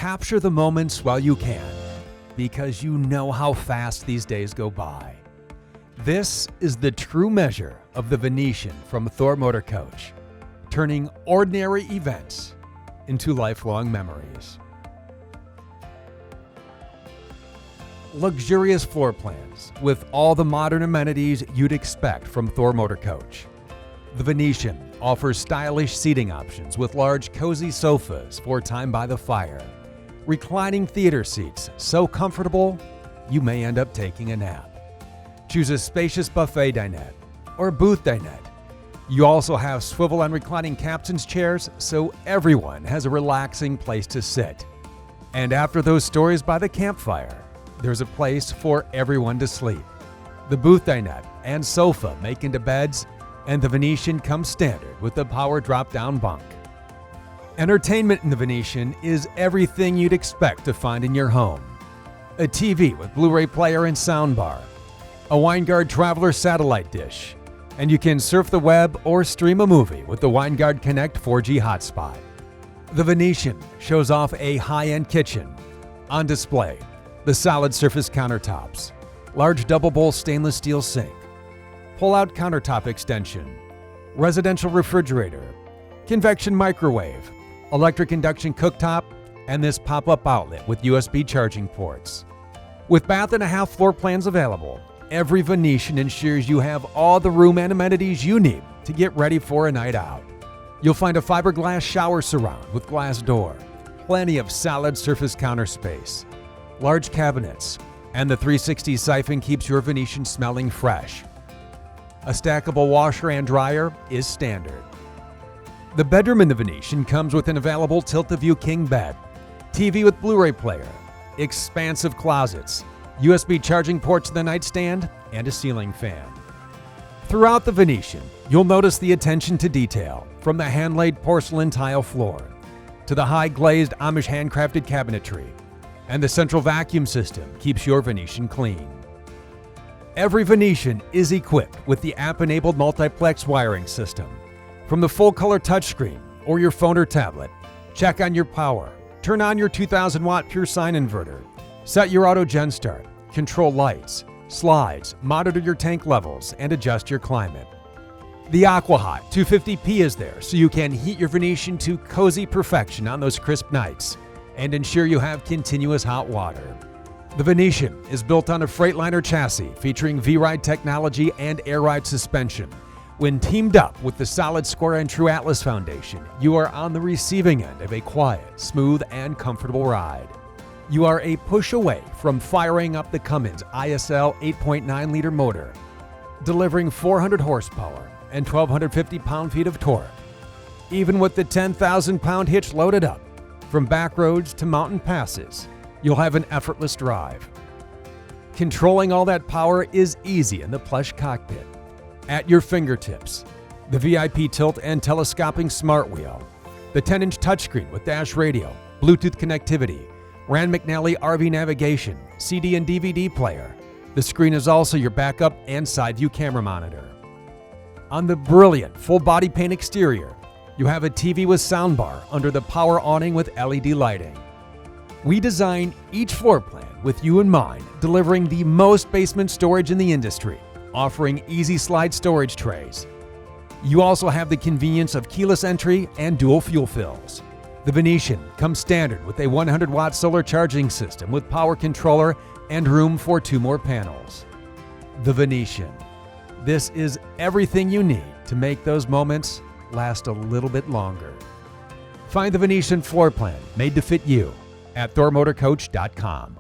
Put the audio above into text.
Capture the moments while you can, because you know how fast these days go by. This is the true measure of the Venetian from Thor Motor Coach, turning ordinary events into lifelong memories. Luxurious floor plans with all the modern amenities you'd expect from Thor Motor Coach. The Venetian offers stylish seating options with large, cozy sofas for time by the fire, reclining theater seats so comfortable you may end up taking a nap. Choose a spacious buffet dinette or booth dinette. You also have swivel and reclining captain's chairs so everyone has a relaxing place to sit. And after those stories by the campfire, there's a place for everyone to sleep. The booth dinette and sofa make into beds, and the Venetian comes standard with the power drop-down bunk. Entertainment in the Venetian is everything you'd expect to find in your home. A TV with Blu-ray player and soundbar, a Winegard Traveler satellite dish, and you can surf the web or stream a movie with the Winegard Connect 4G hotspot. The Venetian shows off a high-end kitchen. On display, the solid surface countertops, large double bowl stainless steel sink, pull-out countertop extension, residential refrigerator, convection microwave, electric induction cooktop, and this pop-up outlet with USB charging ports. With bath and a half floor plans available, every Venetian ensures you have all the room and amenities you need to get ready for a night out. You'll find a fiberglass shower surround with glass door, plenty of solid surface counter space, large cabinets, and the 360 siphon keeps your Venetian smelling fresh. A stackable washer and dryer is standard. The bedroom in the Venetian comes with an available tilt-to-view king bed, TV with Blu-ray player, expansive closets, USB charging ports in the nightstand, and a ceiling fan. Throughout the Venetian, you'll notice the attention to detail, from the hand-laid porcelain tile floor to the high-glazed Amish handcrafted cabinetry, and the central vacuum system keeps your Venetian clean. Every Venetian is equipped with the app-enabled multiplex wiring system. From the full-color touchscreen or your phone or tablet, check on your power, turn on your 2,000-watt pure sine inverter, set your auto gen start, control lights, slides, monitor your tank levels, and adjust your climate. The AquaHot 250p is there so you can heat your Venetian to cozy perfection on those crisp nights and ensure you have continuous hot water. The Venetian is built on a Freightliner chassis featuring V-Ride technology and air ride suspension. When teamed up with the solid square and true Atlas foundation, you are on the receiving end of a quiet, smooth, and comfortable ride. You are a push away from firing up the Cummins ISL 8.9-liter motor, delivering 400 horsepower and 1,250 pound-feet of torque. Even with the 10,000-pound hitch loaded up, from back roads to mountain passes, you'll have an effortless drive. Controlling all that power is easy in the Plush Cockpit. At your fingertips, the VIP tilt and telescoping smart wheel, the 10-inch touchscreen with dash radio, Bluetooth connectivity, Rand McNally RV navigation, CD and DVD player. The screen is also your backup and side view camera monitor. On the brilliant full body paint exterior, you have a TV with soundbar under the power awning with LED lighting. We designed each floor plan with you in mind, delivering the most basement storage in the industry, offering easy slide storage trays. You also have the convenience of keyless entry and dual fuel fills. The Venetian comes standard with a 100-watt solar charging system with power controller and room for 2 more panels. The Venetian. This is everything you need to make those moments last a little bit longer. Find the Venetian floor plan made to fit you at thormotorcoach.com.